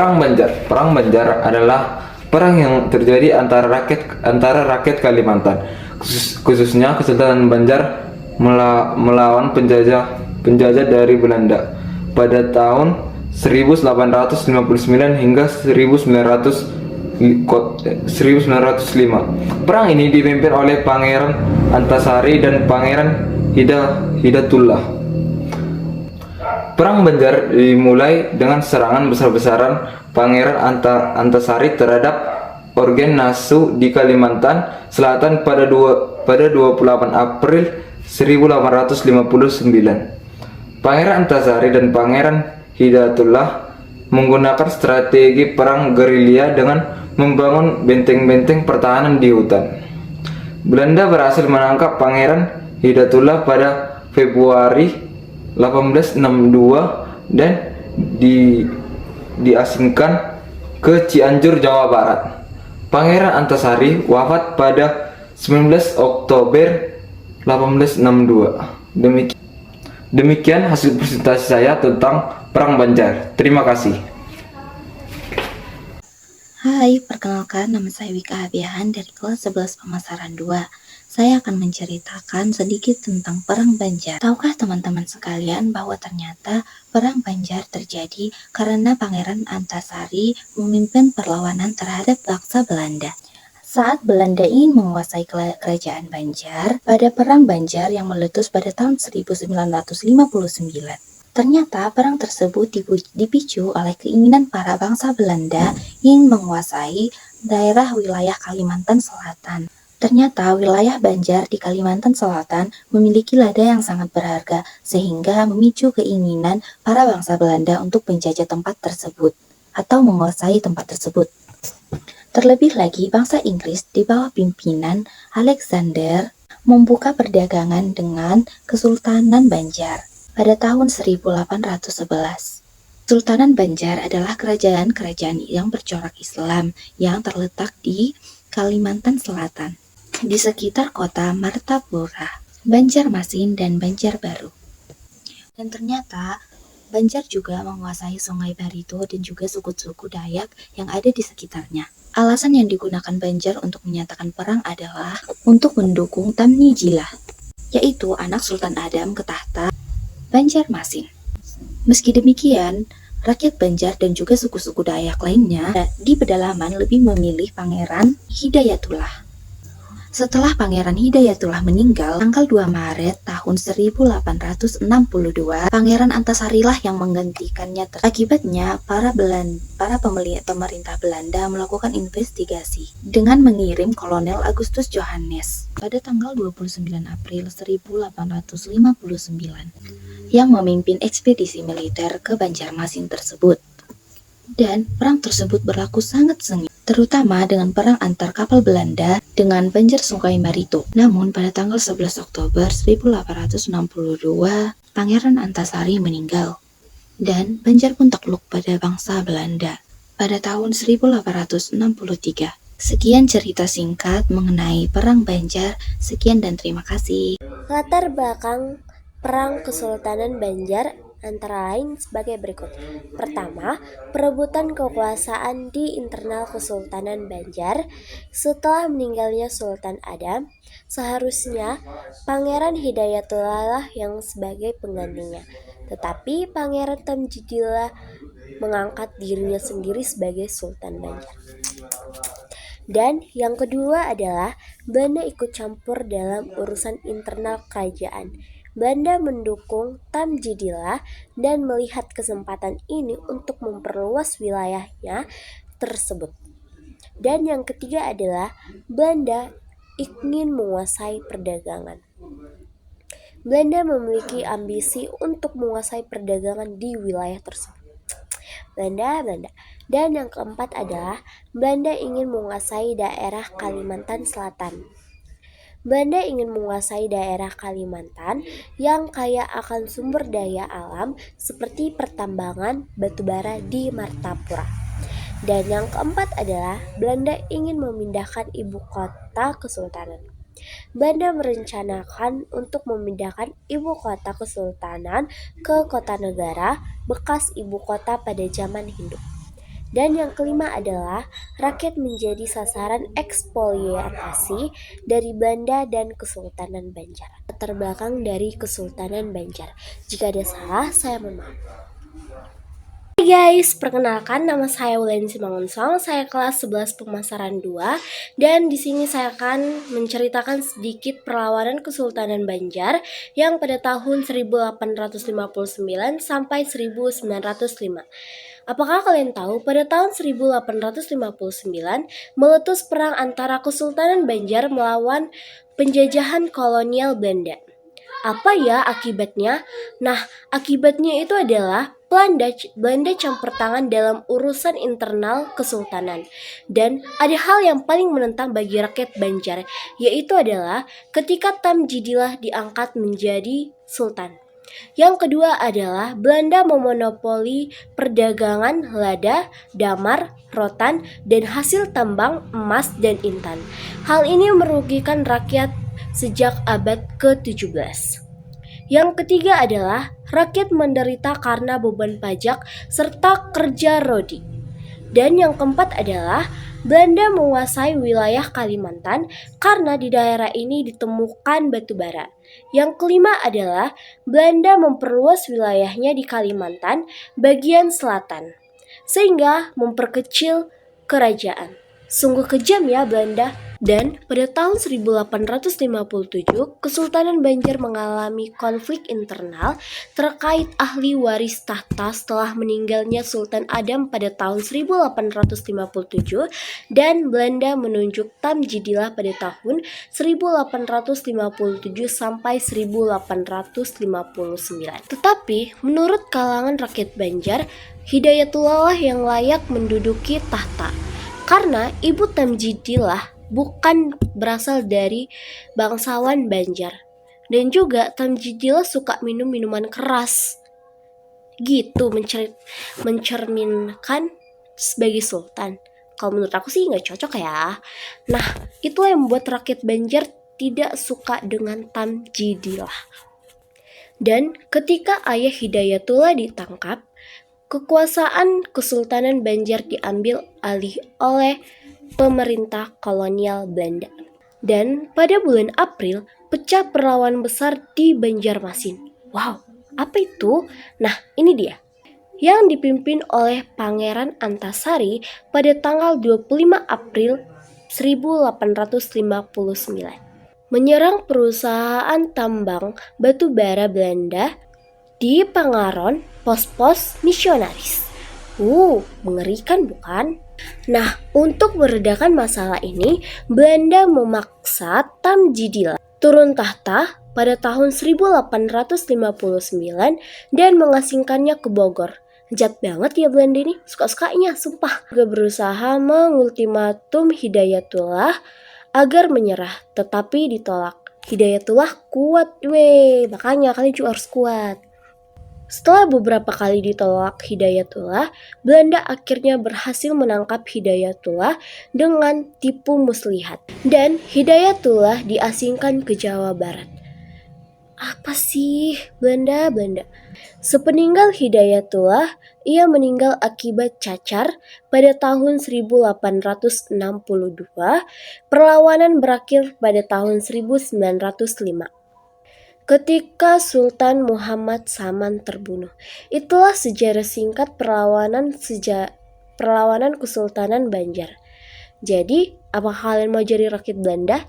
Perang Banjar. Perang Banjar adalah perang yang terjadi antara rakyat Kalimantan, khususnya Kesultanan Banjar melawan penjajah dari Belanda pada tahun 1859 hingga 1905. Perang ini dipimpin oleh Pangeran Antasari dan Pangeran Hidatullah. Perang Banjar dimulai dengan serangan besar-besaran Pangeran Antasari terhadap Orgen Nasu di Kalimantan Selatan pada 28 April 1859. Pangeran Antasari dan Pangeran Hidayatullah menggunakan strategi perang gerilya dengan membangun benteng-benteng pertahanan di hutan. Belanda berhasil menangkap Pangeran Hidayatullah pada Februari 1862 dan diasingkan ke Cianjur, Jawa Barat. Pangeran Antasari wafat pada 19 Oktober 1862. Demikian hasil presentasi saya tentang Perang Banjar. Terima kasih. Hai, perkenalkan nama saya Wika Abiahan dari kelas 11 pemasaran 2. Saya akan menceritakan sedikit tentang Perang Banjar. Tahukah teman-teman sekalian bahwa ternyata Perang Banjar terjadi karena Pangeran Antasari memimpin perlawanan terhadap bangsa Belanda. Saat Belanda ingin menguasai kerajaan Banjar pada Perang Banjar yang meletus pada tahun 1959. Ternyata perang tersebut dipicu oleh keinginan para bangsa Belanda ingin menguasai daerah wilayah Kalimantan Selatan. Ternyata wilayah Banjar di Kalimantan Selatan memiliki lada yang sangat berharga sehingga memicu keinginan para bangsa Belanda untuk menjajah tempat tersebut atau menguasai tempat tersebut. Terlebih lagi, bangsa Inggris di bawah pimpinan Alexander membuka perdagangan dengan Kesultanan Banjar pada tahun 1811. Kesultanan Banjar adalah kerajaan yang bercorak Islam yang terletak di Kalimantan Selatan, di sekitar kota Martapura, Banjarmasin, dan Banjarbaru. Dan ternyata Banjar juga menguasai Sungai Barito dan juga suku-suku Dayak yang ada di sekitarnya. Alasan yang digunakan Banjar untuk menyatakan perang adalah untuk mendukung Tamnijilah, yaitu anak Sultan Adam ke tahta Banjarmasin. Meski demikian, rakyat Banjar dan juga suku-suku Dayak lainnya di pedalaman lebih memilih Pangeran Hidayatullah. Setelah Pangeran Hidayatullah meninggal, tanggal 2 Maret tahun 1862, Pangeran Antasarilah yang menggantikannya. Akibatnya, para pemerintah Belanda melakukan investigasi dengan mengirim Kolonel Agustus Johannes pada tanggal 29 April 1859 yang memimpin ekspedisi militer ke Banjarmasin tersebut. Dan perang tersebut berlaku sangat sengit, terutama dengan perang antar kapal Belanda dengan Banjar Sungai Barito. Namun pada tanggal 11 Oktober 1862, Pangeran Antasari meninggal dan Banjar pun takluk pada bangsa Belanda pada tahun 1863. Sekian cerita singkat mengenai Perang Banjar. Sekian dan terima kasih. Latar belakang Perang Kesultanan Banjar antara lain sebagai berikut. Pertama, perebutan kekuasaan di internal Kesultanan Banjar. Setelah meninggalnya Sultan Adam, seharusnya Pangeran Hidayatullah yang sebagai penggantinya. Tetapi Pangeran Tamjidillah mengangkat dirinya sendiri sebagai Sultan Banjar. Dan yang kedua adalah Belanda ikut campur dalam urusan internal kerajaan. Belanda mendukung Tamjidillah dan melihat kesempatan ini untuk memperluas wilayahnya tersebut. Dan yang ketiga adalah Belanda ingin menguasai perdagangan. Belanda memiliki ambisi untuk menguasai perdagangan di wilayah tersebut. Belanda. Dan yang keempat adalah Belanda ingin menguasai daerah Kalimantan Selatan. Belanda ingin menguasai daerah Kalimantan yang kaya akan sumber daya alam seperti pertambangan batubara di Martapura. Dan yang keempat adalah Belanda ingin memindahkan ibu kota kesultanan. Belanda merencanakan untuk memindahkan ibu kota kesultanan ke kota negara bekas ibu kota pada zaman Hindu. Dan yang kelima adalah rakyat menjadi sasaran ekspoliasi dari Belanda dan Kesultanan Banjar. Latar belakang dari Kesultanan Banjar. Jika ada salah, saya mohon maaf. Hai guys, perkenalkan nama saya Wulan Simangonsong, saya kelas 11 pemasaran 2 dan di sini saya akan menceritakan sedikit perlawanan Kesultanan Banjar yang pada tahun 1859 sampai 1905. Apakah kalian tahu pada tahun 1859 meletus perang antara Kesultanan Banjar melawan penjajahan kolonial Belanda? Apa ya akibatnya? Nah, akibatnya itu adalah Belanda campur tangan dalam urusan internal kesultanan. Dan ada hal yang paling menentang bagi rakyat Banjar, yaitu adalah ketika Tamjidillah diangkat menjadi sultan. Yang kedua adalah Belanda memonopoli perdagangan lada, damar, rotan, dan hasil tambang emas dan intan. Hal ini merugikan rakyat sejak abad ke-17. Yang ketiga adalah rakyat menderita karena beban pajak serta kerja rodi. Dan yang keempat adalah Belanda menguasai wilayah Kalimantan karena di daerah ini ditemukan batu bara. Yang kelima adalah Belanda memperluas wilayahnya di Kalimantan bagian selatan, sehingga memperkecil kerajaan. Sungguh kejam ya Belanda. Dan pada tahun 1857, Kesultanan Banjar mengalami konflik internal terkait ahli waris tahta setelah meninggalnya Sultan Adam pada tahun 1857 dan Belanda menunjuk Tamjidillah pada tahun 1857 sampai 1859. Tetapi menurut kalangan rakyat Banjar, Hidayatullah yang layak menduduki tahta karena Ibu Tamjidillah bukan berasal dari bangsawan Banjar. Dan juga Tamjidillah suka minum minuman keras. Gitu mencerminkan sebagai sultan. Kalau menurut aku sih nggak cocok ya. Nah, itulah yang membuat rakyat Banjar tidak suka dengan Tamjidillah. Dan ketika ayah Hidayatullah ditangkap, kekuasaan Kesultanan Banjar diambil alih oleh pemerintah kolonial Belanda. Dan pada bulan April, pecah perlawanan besar di Banjarmasin. Wow, apa itu? Nah, ini dia. Yang dipimpin oleh Pangeran Antasari pada tanggal 25 April 1859. Menyerang perusahaan tambang batu bara Belanda di Pangaron, pos-pos misionaris. Mengerikan bukan? Nah, untuk meredakan masalah ini, Belanda memaksa Tamjidillah turun tahta pada tahun 1859 dan mengasingkannya ke Bogor. Jahat banget ya Belanda ini, suka-sukanya, sumpah. Juga berusaha mengultimatum Hidayatullah agar menyerah, tetapi ditolak. Hidayatullah kuat, makanya kalian juga harus kuat. Setelah beberapa kali ditolak Hidayatullah, Belanda akhirnya berhasil menangkap Hidayatullah dengan tipu muslihat. Dan Hidayatullah diasingkan ke Jawa Barat. Apa sih Belanda? Sepeninggal Hidayatullah, ia meninggal akibat cacar pada tahun 1862. Perlawanan berakhir pada tahun 1905. Ketika Sultan Muhammad Saman terbunuh. Itulah sejarah singkat perlawanan Kesultanan Banjar. Jadi, apa kalian mau jadi rakyat Belanda?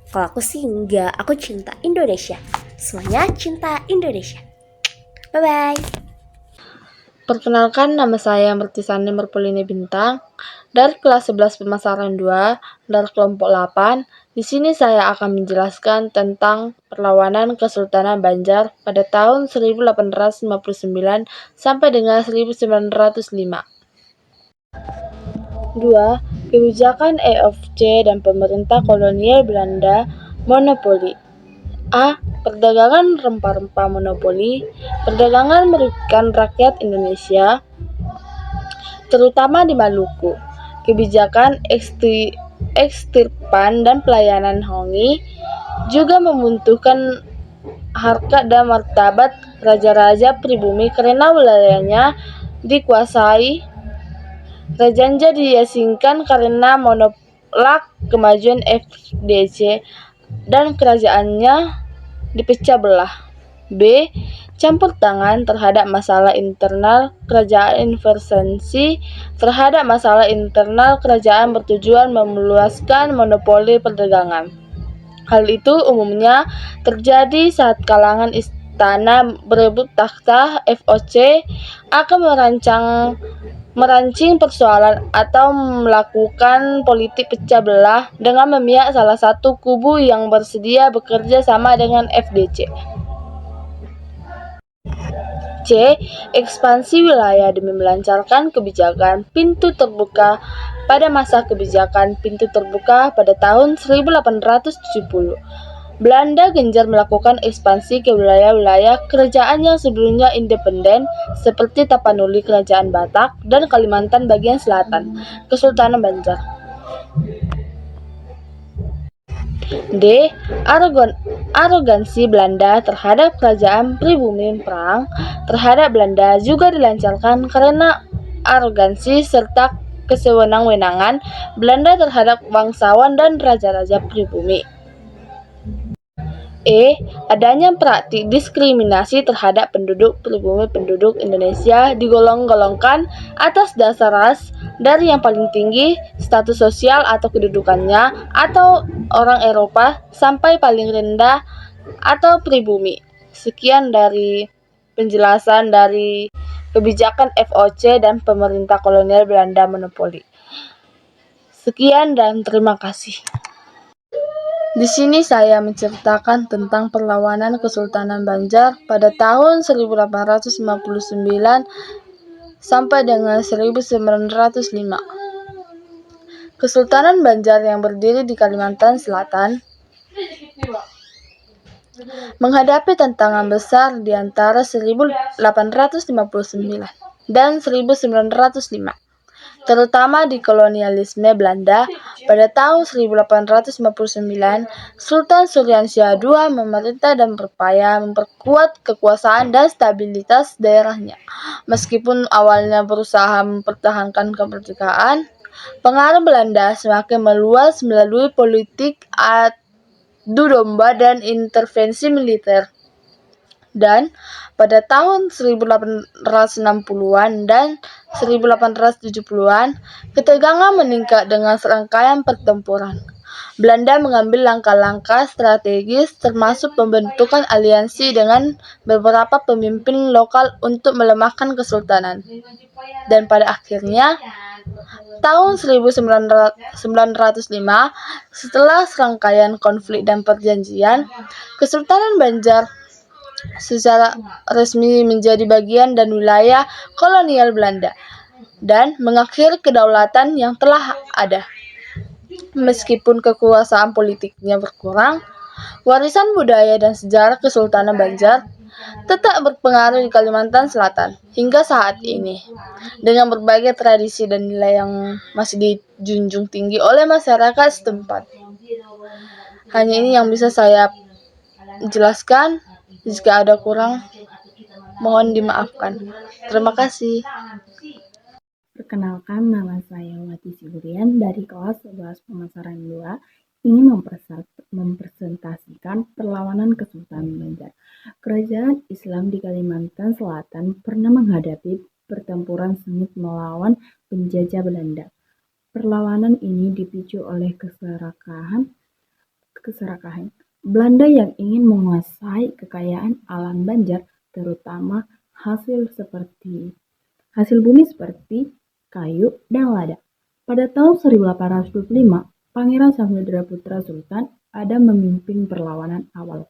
Kalau aku sih enggak, aku cinta Indonesia. Semuanya cinta Indonesia. Bye-bye. Perkenalkan, nama saya Mertisani Merpolini Bintang dari kelas 11 pemasaran 2 dari kelompok 8. Di sini saya akan menjelaskan tentang perlawanan Kesultanan Banjar pada tahun 1859 sampai dengan 1905. 2. Kebijakan EFC dan pemerintah kolonial Belanda monopoli. A. Perdagangan rempah-rempah monopoli. Perdagangan merugikan rakyat Indonesia, terutama di Maluku. Kebijakan ekstirpan dan pelayanan Hongi juga membutuhkan harkat dan martabat raja-raja pribumi karena wilayahnya dikuasai Raja diasingkan karena menolak kemajuan FDC dan kerajaannya dipecah belah. B. Campur tangan terhadap masalah internal kerajaan. Intervensi terhadap masalah internal kerajaan bertujuan meluaskan monopoli perdagangan. Hal itu umumnya terjadi saat kalangan istana berebut takhta. FOC akan merancing persoalan atau melakukan politik pecah belah dengan memihak salah satu kubu yang bersedia bekerja sama dengan FDC. C. Ekspansi wilayah demi melancarkan kebijakan pintu terbuka. Pada masa kebijakan pintu terbuka pada tahun 1870, Belanda gencar melakukan ekspansi ke wilayah-wilayah kerajaan yang sebelumnya independen seperti Tapanuli Kerajaan Batak dan Kalimantan bagian selatan, Kesultanan Banjar. D. Arogansi Belanda terhadap kerajaan pribumi. Perang terhadap Belanda juga dilancarkan karena arogansi serta kesewenang-wenangan Belanda terhadap bangsawan dan raja-raja pribumi. E. Adanya praktik diskriminasi terhadap penduduk pribumi. Penduduk Indonesia digolong-golongkan atas dasar ras, dari yang paling tinggi status sosial atau kedudukannya, atau orang Eropa, sampai paling rendah atau pribumi. Sekian dari penjelasan dari kebijakan FOC dan pemerintah kolonial Belanda monopoli. Sekian dan terima kasih. Di sini saya menceritakan tentang perlawanan Kesultanan Banjar pada tahun 1859 sampai dengan 1905. Kesultanan Banjar yang berdiri di Kalimantan Selatan menghadapi tantangan besar di antara 1859 dan 1905. Terutama di kolonialisme Belanda. Pada tahun 1859, Sultan Suryansyah II memerintah dan berupaya memperkuat kekuasaan dan stabilitas daerahnya. Meskipun awalnya berusaha mempertahankan kemerdekaan, pengaruh Belanda semakin meluas melalui politik adu domba dan intervensi militer. Dan pada tahun 1860-an dan 1870-an, ketegangan meningkat dengan serangkaian pertempuran. Belanda mengambil langkah-langkah strategis termasuk pembentukan aliansi dengan beberapa pemimpin lokal untuk melemahkan kesultanan. Dan pada akhirnya, tahun 1905, setelah serangkaian konflik dan perjanjian, Kesultanan Banjar secara resmi menjadi bagian dan wilayah kolonial Belanda dan mengakhiri kedaulatan yang telah ada. Meskipun kekuasaan politiknya berkurang, warisan budaya dan sejarah Kesultanan Banjar tetap berpengaruh di Kalimantan Selatan hingga saat ini, dengan berbagai tradisi dan nilai yang masih dijunjung tinggi oleh masyarakat setempat. Hanya ini yang bisa saya jelaskan. Jika ada kurang, mohon dimaafkan. Terima kasih. Perkenalkan, nama saya Wati Sigurian dari kelas 11 pemasaran 2, ingin mempresentasikan perlawanan Kesultanan Banjar. Kerajaan Islam di Kalimantan Selatan pernah menghadapi pertempuran sengit melawan penjajah Belanda. Perlawanan ini dipicu oleh keserakahan Belanda yang ingin menguasai kekayaan alam Banjar, terutama hasil bumi seperti kayu dan lada. Pada tahun 1825, Pangeran Samudra Putra Sultan ada memimpin perlawanan awal.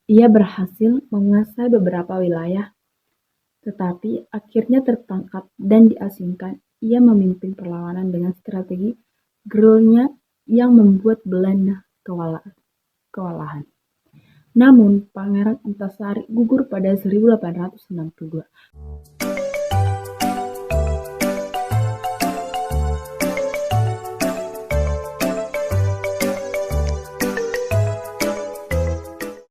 Ia berhasil menguasai beberapa wilayah, tetapi akhirnya tertangkap dan diasingkan. Ia memimpin perlawanan dengan strategi gerilya yang membuat Belanda kewalahan. Namun, Pangeran Antasari gugur pada 1862.